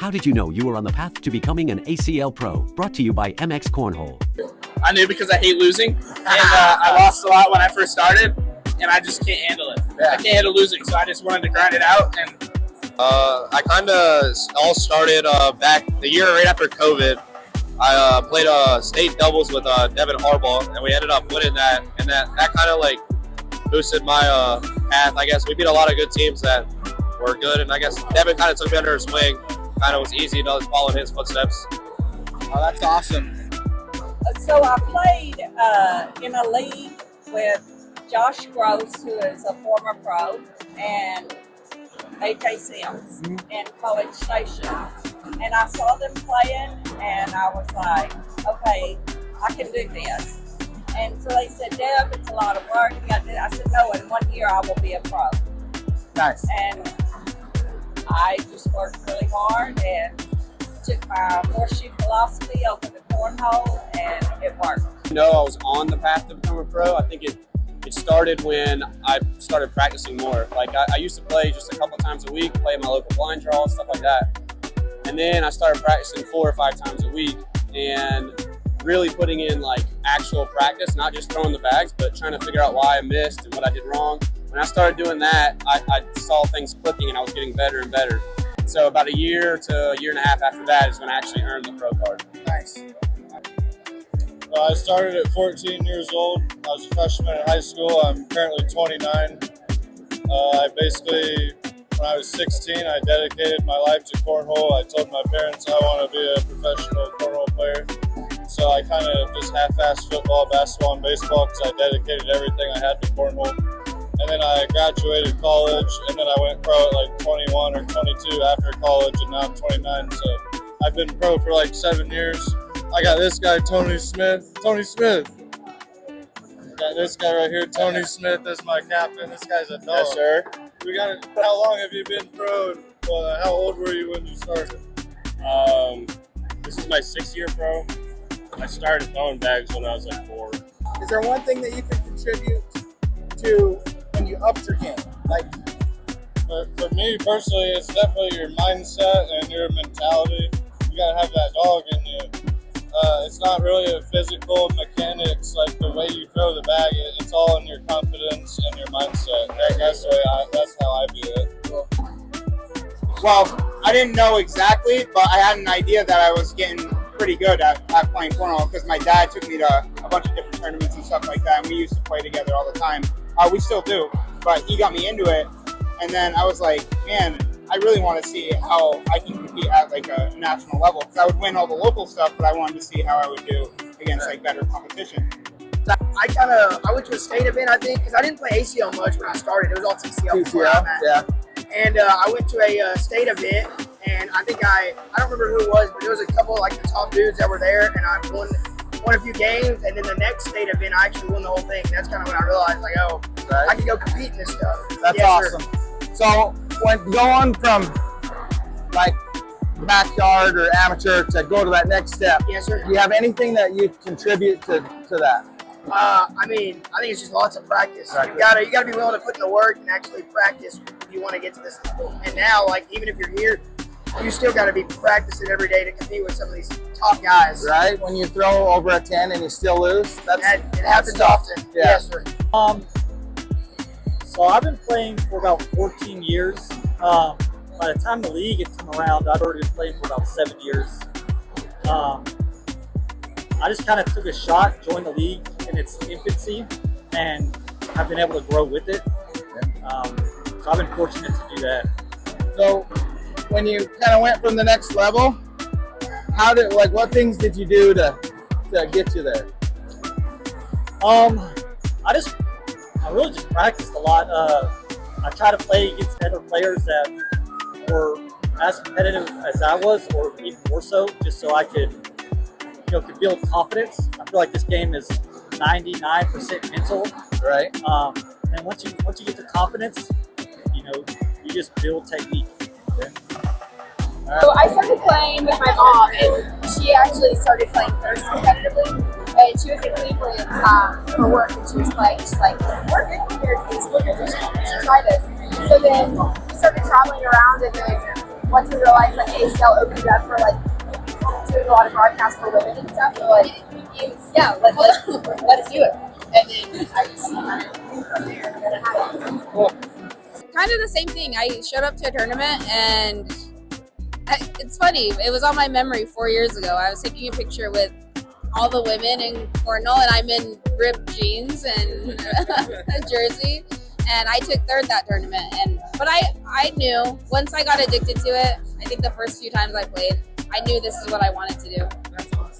How did you know you were on the path to becoming an ACL Pro? Brought to you by MX Cornhole. I knew because I hate losing, and I lost a lot when I first started, and I just can't handle it. Yeah. I can't handle losing, so I just wanted to grind it out. And I kind of all started back the year right after COVID. I played state doubles with Devin Harbaugh, and we ended up winning that, and that kind of like boosted my path. I guess we beat a lot of good teams that were good, and I guess Devin kind of took me under his wing. Kind of was easy to follow in his footsteps. Oh, that's awesome. So I played in a league with Josh Gross, who is a former pro, and AJ Sims in College Station. And I saw them playing, and I was like, okay, I can do this. And so they said, Deb, it's a lot of work. You got to do it. I said, no, in 1 year I will be a pro. Nice. And I just worked really hard and took my horseshoe philosophy over the cornhole, and it worked. You know, I was on the path to become a pro. I think it started when I started practicing more. Like I used to play just a couple times a week, play my local blind draws, stuff like that. And then I started practicing 4 or 5 times a week and really putting in like actual practice, not just throwing the bags, but trying to figure out why I missed and what I did wrong. When I started doing that, I saw things clicking and I was getting better and better. So about a year to a year and a half after that is when I actually earned the pro card. Nice. I started at 14 years old. I was a freshman in high school. I'm currently 29. I basically, when I was 16, I dedicated my life to cornhole. I told my parents I want to be a professional cornhole player. So I kind of just half-assed football, basketball, and baseball because I dedicated everything I had to cornhole. And then I graduated college, and then I went pro at like 21 or 22 after college, and now I'm 29. So I've been pro for like 7 years. I got this guy, Tony Smith. Tony Smith. Got this guy right here, Tony Smith, as my captain. This guy's a dog. Yes, sir. We got it. How long have you been pro? How old were you when you started? This is my 6th year pro. I started throwing bags when I was like 4. Is there one thing that you can contribute to when you upped your game? Like, For me personally, it's definitely your mindset and your mentality. You gotta have that dog in you. It's not really a physical mechanics like the way you throw the bag. It's all in your confidence and your mindset. That's how I view it. Well, I didn't know exactly, but I had an idea that I was getting pretty good at playing cornhole because my dad took me to a bunch of different tournaments and stuff like that, and we used to play together all the time. We still do, but he got me into it, and then I was like, man, I really want to see how I can compete at like a national level because I would win all the local stuff, but I wanted to see how I would do against like better competition. I went to a state event, I think, because I didn't play ACL much when I started. It was all TCL before I'm at. Yeah. And I went to a state event, and I think I don't remember who it was, but there was a couple of like the top dudes that were there, and I won a few games, and then the next state event I actually won the whole thing. That's kind of when I realized like, oh, right. I can go compete in this stuff. That's awesome. Sir. So when going from like backyard or amateur to go to that next step, yes, sir. Do you have anything that you contribute to that? I mean, I think it's just lots of practice. You gotta be willing to put in the work and actually practice if you want to get to this level. And now, like, even if you're here, you still got to be practicing every day to compete with some of these top guys. Right? When you throw over a 10 and you still lose, it happens often. Yeah. Yes, sir. So I've been playing for about 14 years. By the time the league had come around, I'd already been playing for about 7 years. I just kind of took a shot, joined the league in its infancy, and I've been able to grow with it. So I've been fortunate to do that. So when you kind of went from the next level, what things did you do to get you there? I really just practiced a lot. I try to play against other players that were as competitive as I was, or even more so, just so I could build confidence. I feel like this game is 99% mental, right? And once you get the confidence, you just build technique. Okay. So I started playing with my mom, and she actually started playing first competitively. And she was in Cleveland for work, and she was playing. She's like, "We're good compared to these. Look at this. You should try this." So then we started traveling around, and then once we realized like ACL opened up for like doing a lot of broadcasts for women and stuff, so like yeah, let's do it. And then I just kind of from there. Cool. Kind of the same thing. I showed up to a tournament and it's funny. It was on my memory 4 years ago. I was taking a picture with all the women in Cornhole, and I'm in ripped jeans and a jersey, and I took third that tournament. But I knew once I got addicted to it. I think the first few times I played, I knew this is what I wanted to do. That's awesome.